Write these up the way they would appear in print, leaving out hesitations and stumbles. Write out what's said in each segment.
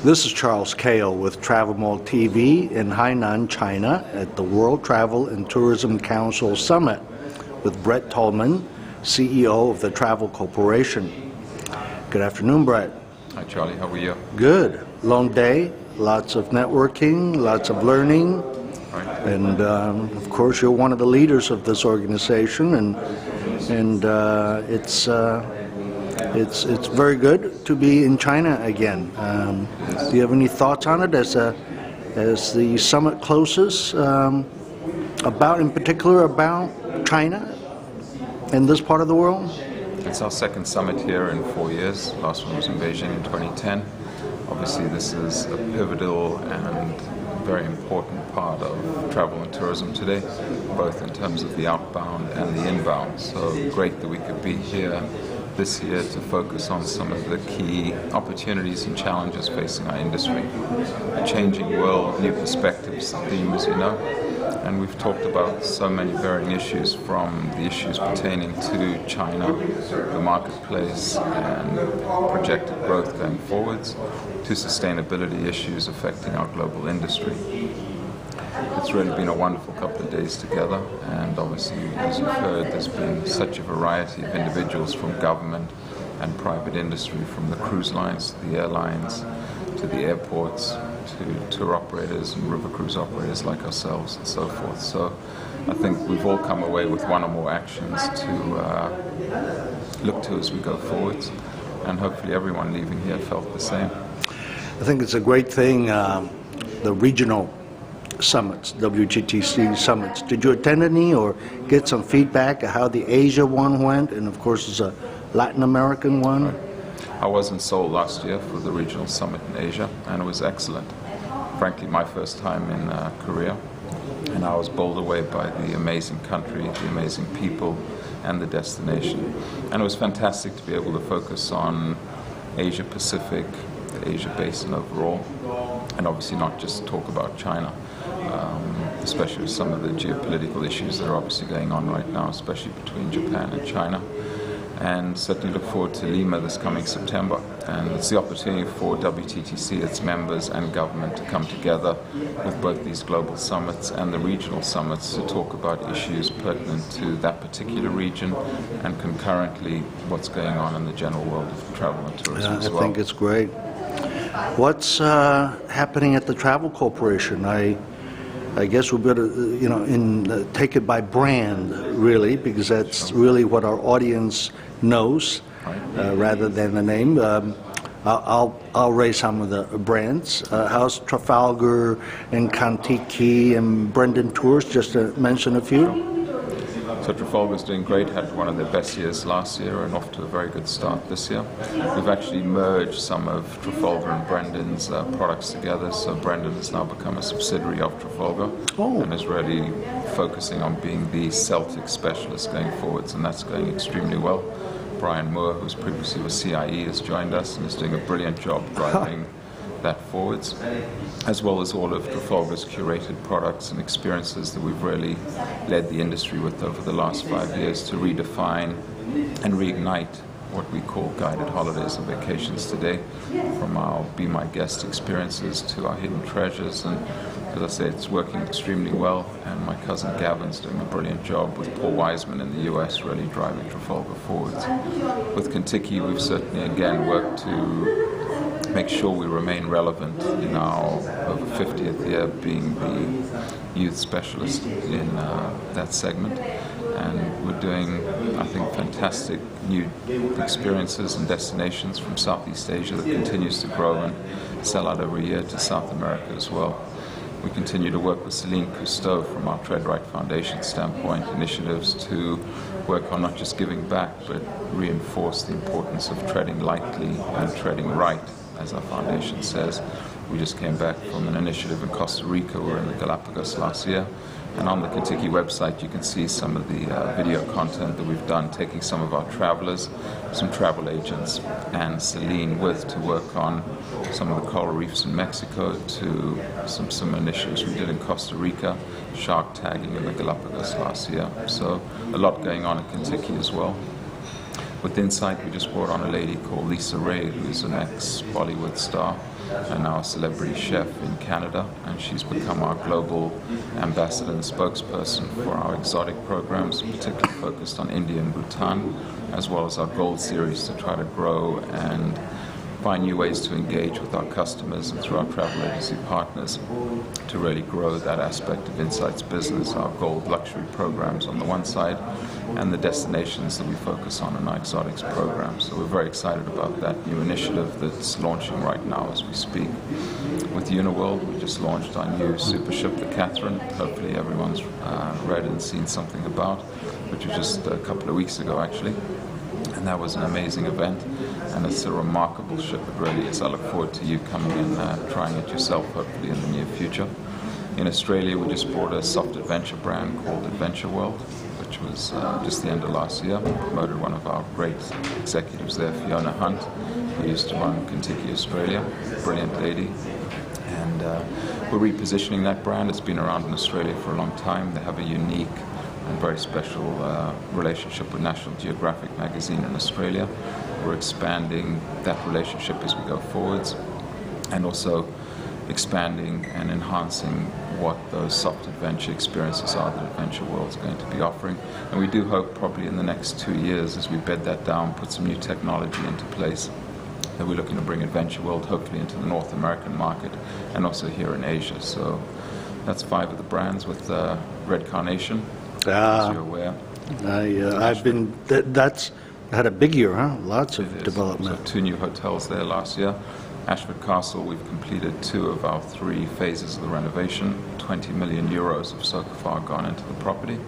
This is Charles Kao with TravelMole TV in Hainan, China at the World Travel and Tourism Council Summit with Brett Tollman, CEO of the Travel Corporation. Good afternoon, Brett. Hi, Charlie. How are you? Good. Long day, lots of networking, lots of learning, and of course you're one of the leaders of this organization, and it's very good to be in China again. Do you have any thoughts on it as the summit closes? In particular about China and this part of the world? It's our second summit here in 4 years. Last one was in Beijing in 2010. Obviously, this is a pivotal and very important part of travel and tourism today, both in terms of the outbound and the inbound. So great that we could be here this year to focus on some of the key opportunities and challenges facing our industry. A changing world, new perspectives, the theme, as you know. And we've talked about so many varying issues, from the issues pertaining to China, the marketplace, and projected growth going forwards, to sustainability issues affecting our global industry. It's really been a wonderful couple of days together, and obviously, as you've heard, there's been such a variety of individuals from government and private industry, from the cruise lines to the airlines to the airports to tour operators and river cruise operators like ourselves and so forth. So I think we've all come away with one or more actions to look to as we go forwards, and hopefully everyone leaving here felt the same. I think it's a great thing, the regional summits, WGTC summits. Did you attend any or get some feedback of how the Asia one went, and of course there's a Latin American one? I was in Seoul last year for the regional summit in Asia, and it was excellent. Frankly, my first time in Korea, and I was bowled away by the amazing country, the amazing people, and the destination. And it was fantastic to be able to focus on Asia Pacific, the Asia Basin overall, and obviously not just talk about China, especially with some of the geopolitical issues that are obviously going on right now, especially between Japan and China. And certainly look forward to Lima this coming September. And it's the opportunity for WTTC, its members and government to come together with both these global summits and the regional summits to talk about issues pertinent to that particular region, and concurrently what's going on in the general world of travel and tourism as well. I think it's great. What's happening at the Travel Corporation? I guess we better, take it by brand, really, because that's really what our audience knows, rather than the name. I'll raise some of the brands. How's Trafalgar and Contiki and Brendan Tours, just to mention a few? So Trafalgar's doing great, had one of their best years last year and off to a very good start this year. We've actually merged some of Trafalgar and Brendan's products together, so Brendan has now become a subsidiary of Trafalgar and is really focusing on being the Celtic specialist going forwards, and that's going extremely well. Brian Moore, who's previously with CIE, has joined us and is doing a brilliant job driving that forwards, as well as all of Trafalgar's curated products and experiences that we've really led the industry with over the last 5 years to redefine and reignite what we call guided holidays and vacations today, from our Be My Guest experiences to our hidden treasures. And as I say, it's working extremely well, and my cousin Gavin's doing a brilliant job with Paul Wiseman in the US, really driving Trafalgar forwards. With Contiki, we've certainly again worked to make sure we remain relevant in our over 50th year being the youth specialist in that segment. And we're doing, I think, fantastic new experiences and destinations from Southeast Asia that continues to grow and sell out every year to South America as well. We continue to work with Celine Cousteau from our Tread Right Foundation standpoint, initiatives to work on not just giving back, but reinforce the importance of treading lightly and treading right, as our foundation says. We just came back from an initiative in Costa Rica. We were in the Galapagos last year. And on the Contiki website, you can see some of the video content that we've done, taking some of our travelers, some travel agents, and Celine with to work on some of the coral reefs in Mexico, to some initiatives we did in Costa Rica, shark tagging in the Galapagos last year. So a lot going on in Contiki as well. With Insight, we just brought on a lady called Lisa Ray, who's an ex-Bollywood star and now a celebrity chef in Canada, and she's become our global ambassador and spokesperson for our exotic programs, particularly focused on India and Bhutan, as well as our Gold Series to try to grow and find new ways to engage with our customers and through our travel agency partners to really grow that aspect of Insight's business, our gold luxury programs on the one side, and the destinations that we focus on in our exotics program. So we're very excited about that new initiative that's launching right now as we speak. With Uniworld, we just launched our new super ship, the Catherine. Hopefully everyone's read and seen something about, which was just a couple of weeks ago actually. And that was an amazing event, and it's a remarkable ship. It really is. I look forward to you coming and trying it yourself, hopefully in the near future. In Australia, we just bought a soft adventure brand called Adventure World, which was just the end of last year. Promoted one of our great executives there, Fiona Hunt, who used to run Contiki Australia, brilliant lady. And we're repositioning that brand. It's been around in Australia for a long time. They have a unique and very special relationship with National Geographic magazine in Australia. We're expanding that relationship as we go forwards, and also expanding and enhancing what those soft adventure experiences are that Adventure World is going to be offering. And we do hope probably in the next 2 years, as we bed that down, put some new technology into place, that we're looking to bring Adventure World hopefully into the North American market and also here in Asia. So that's 5 of the brands with Red Carnation. As you're aware. I've been, that's had a big year, huh? Lots of development. So 2 new hotels there last year. Ashford Castle, we've completed 2 of our 3 phases of the renovation. 20 million euros have so far gone into the property.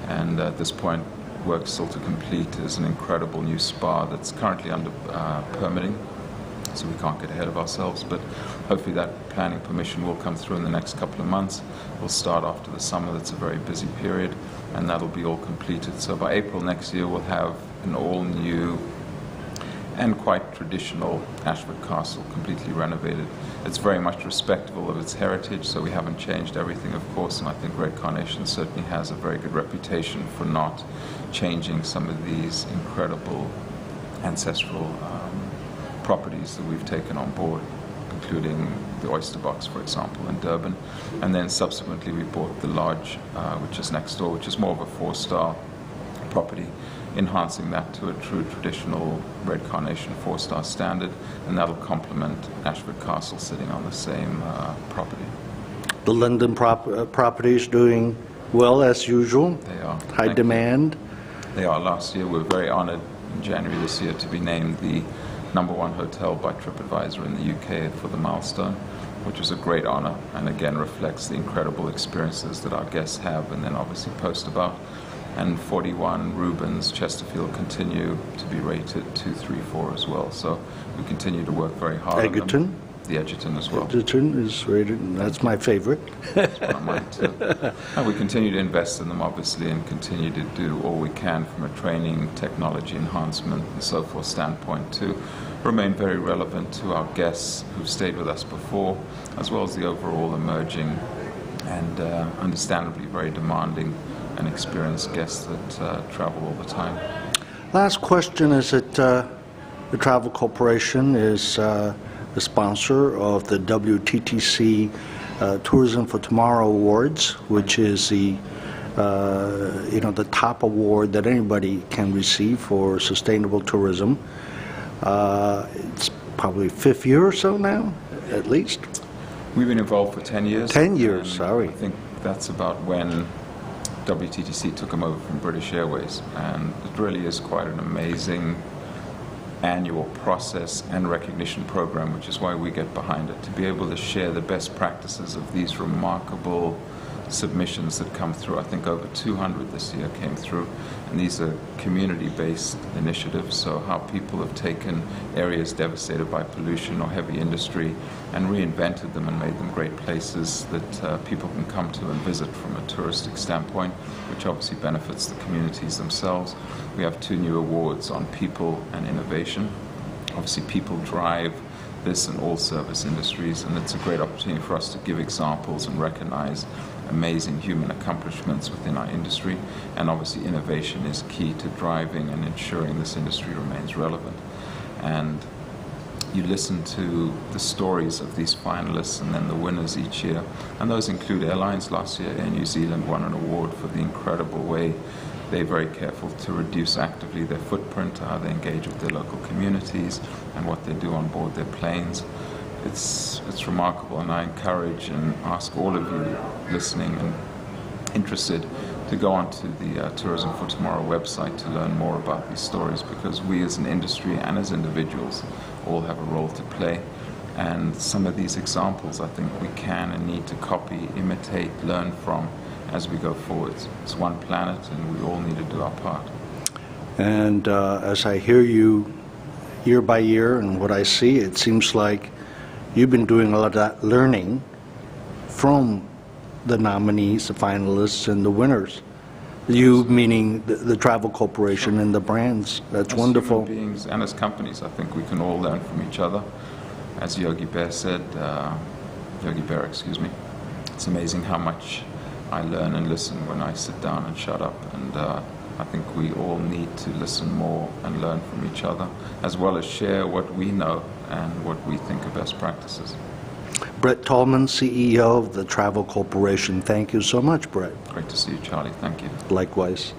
And at this point, work still to complete is an incredible new spa that's currently under permitting. So we can't get ahead of ourselves, but hopefully that planning permission will come through in the next couple of months. We'll start after the summer. That's a very busy period, and that'll be all completed. So by April next year, we'll have an all-new and quite traditional Ashford Castle, completely renovated. It's very much respectful of its heritage, so we haven't changed everything, of course, and I think Red Carnation certainly has a very good reputation for not changing some of these incredible ancestral properties that we've taken on board, including the Oyster Box, for example, in Durban. And then subsequently we bought the Lodge, which is next door, which is more of a 4-star property, enhancing that to a true traditional Red Carnation 4-star standard, and that'll complement Ashford Castle sitting on the same property. The London properties doing well as usual? They are. High demand? They are. Last year we were very honored in January this year to be named the #1 hotel by TripAdvisor in the UK for the milestone, which was a great honor and again reflects the incredible experiences that our guests have and then obviously post about. And 41 Rubens Chesterfield continue to be rated 2, 3, 4 as well. So we continue to work very hard. Egerton? The Egerton as well. Egerton is rated, and that's my favorite. That's one of mine too. And we continue to invest in them obviously and continue to do all we can from a training, technology enhancement and so forth standpoint to remain very relevant to our guests who've stayed with us before, as well as the overall emerging and understandably very demanding and experienced guests that travel all the time. Last question is that the Travel Corporation is the sponsor of the WTTC Tourism for Tomorrow Awards, which is the the top award that anybody can receive for sustainable tourism. It's probably 5th year or so now, at least. We've been involved for 10 years. 10 years, sorry. I think that's about when WTTC took them over from British Airways, and it really is quite an amazing annual process and recognition program, which is why we get behind it, to be able to share the best practices of these remarkable submissions that come through. I think over 200 this year came through, and these are community-based initiatives, so how people have taken areas devastated by pollution or heavy industry and reinvented them and made them great places that people can come to and visit from a touristic standpoint, which obviously benefits the communities themselves. We have 2 new awards on people and innovation. Obviously people drive this and all service industries, and it's a great opportunity for us to give examples and recognize amazing human accomplishments within our industry. And obviously innovation is key to driving and ensuring this industry remains relevant. And you listen to the stories of these finalists and then the winners each year, and those include airlines. Last year, Air New Zealand won an award for the incredible way they're very careful to reduce actively their footprint, how they engage with their local communities, and what they do on board their planes. It's remarkable, and I encourage and ask all of you listening and interested to go onto the Tourism for Tomorrow website to learn more about these stories, because we as an industry and as individuals all have a role to play. And some of these examples I think we can and need to copy, imitate, learn from as we go forward. It's one planet and we all need to do our part. And as I hear you year by year and what I see, it seems like you've been doing a lot of that learning from the nominees, the finalists, and the winners. You meaning the travel corporation and the brands. That's wonderful. As human beings and as companies, I think we can all learn from each other. As Yogi Bear said, it's amazing how much I learn and listen when I sit down and shut up. And I think we all need to listen more and learn from each other, as well as share what we know and what we think are best practices. Brett Tollman, CEO of the Travel Corporation. Thank you so much, Brett. Great to see you, Charlie. Thank you. Likewise.